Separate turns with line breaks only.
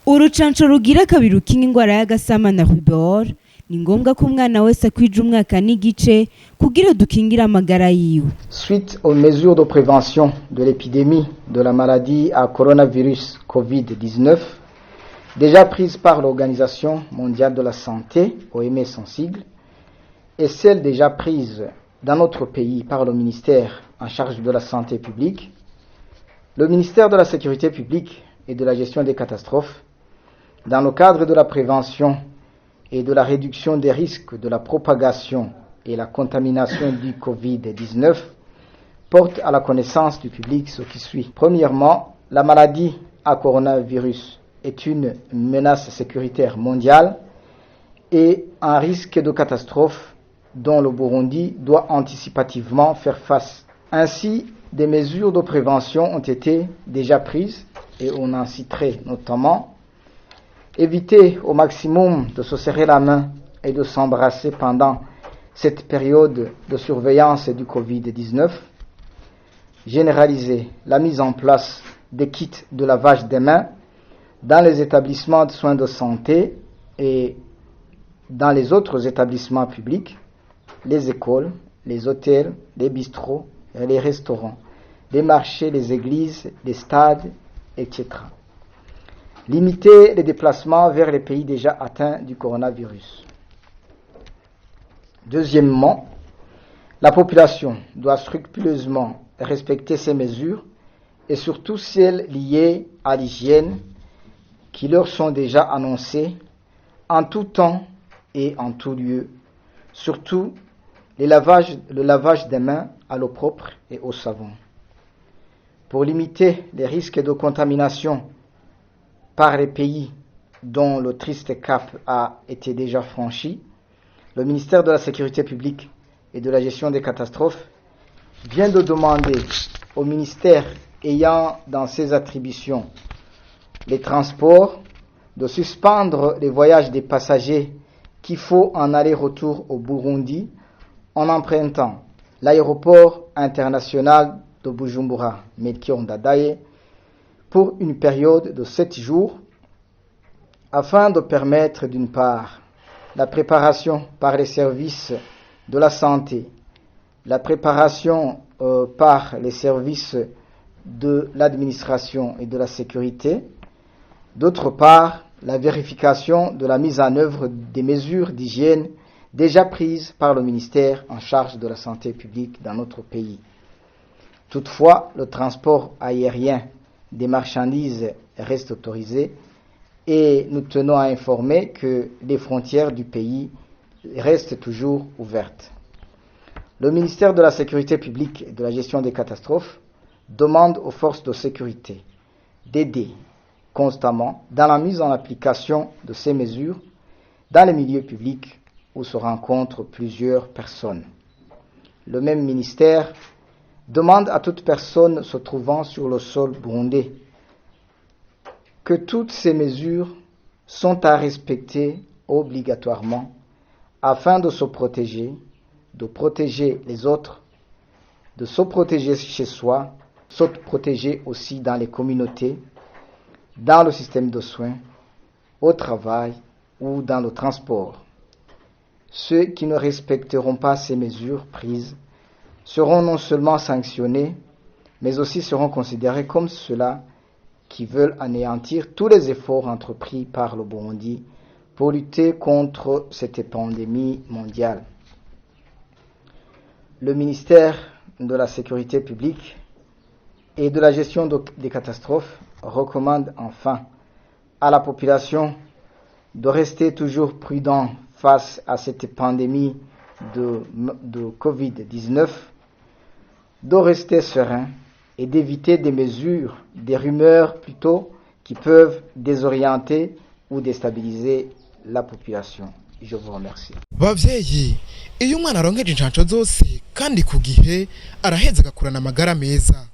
Urucanco rugira kabiri rukinga ingwara y'agasama na rubor ni ngombwa ko umwana wese akwije umwaka n'igice kugira dukingire amagara yiwe.
Suite aux mesures de prévention de l'épidémie de la maladie à coronavirus Covid-19 déjà prises par l'Organisation mondiale de la santé, OMS en sigle, et celles déjà prises dans notre pays par le ministère en charge de la santé publique, le ministère de la Sécurité publique et de la gestion des catastrophes, dans le cadre de la prévention et de la réduction des risques de la propagation et la contamination du Covid-19, porte à la connaissance du public ce qui suit. Premièrement, la maladie à coronavirus est une menace sécuritaire mondiale et un risque de catastrophe dont le Burundi doit anticipativement faire face. Ainsi, des mesures de prévention ont été déjà prises et on en citerait notamment éviter au maximum de se serrer la main et de s'embrasser pendant cette période de surveillance du Covid-19, généraliser la mise en place des kits de lavage des mains dans les établissements de soins de santé et dans les autres établissements publics, les écoles, les hôtels, les bistrots, les restaurants, les marchés, les églises, les stades, etc. Limiter les déplacements vers les pays déjà atteints du coronavirus. Deuxièmement, la population doit scrupuleusement respecter ces mesures et surtout celles liées à l'hygiène qui leur sont déjà annoncées en tout temps et en tout lieu, surtout le lavage des mains à l'eau propre et au savon. Pour limiter les risques de contamination par les pays dont le triste cap a été déjà franchi, le ministère de la Sécurité publique et de la gestion des catastrophes vient de demander au ministère ayant dans ses attributions les transports de suspendre les voyages des passagers qu'il faut en aller-retour au Burundi en empruntant l'aéroport international de Bujumbura, Melchior Ndadaye, pour une période de 7 jours, afin de permettre d'une part la préparation par les services de la santé, la préparation par les services de l'administration et de la sécurité, d'autre part la vérification de la mise en œuvre des mesures d'hygiène déjà prises par le ministère en charge de la santé publique dans notre pays. Toutefois, le transport aérien des marchandises reste autorisé et nous tenons à informer que les frontières du pays restent toujours ouvertes. Le ministère de la Sécurité publique et de la gestion des catastrophes demande aux forces de sécurité d'aider constamment dans la mise en application de ces mesures dans les milieux publics où se rencontrent plusieurs personnes. Le même ministère demande à toute personne se trouvant sur le sol burundais que toutes ces mesures sont à respecter obligatoirement afin de se protéger, de protéger les autres, de se protéger chez soi, se protéger aussi dans les communautés, dans le système de soins, au travail ou dans le transport. Ceux qui ne respecteront pas ces mesures prises seront non seulement sanctionnés, mais aussi seront considérés comme ceux-là qui veulent anéantir tous les efforts entrepris par le Burundi pour lutter contre cette pandémie mondiale. Le ministère de la Sécurité publique et de la gestion des catastrophes recommande enfin à la population de rester toujours prudent face à cette pandémie de Covid-19, de rester serein et d'éviter des mesures, des rumeurs plutôt, qui peuvent désorienter ou déstabiliser la population. Je vous remercie.
Bavyeyi, iyo umwana aronkeje incanco zose kandi ku gihe araheza agakurana amagara meza.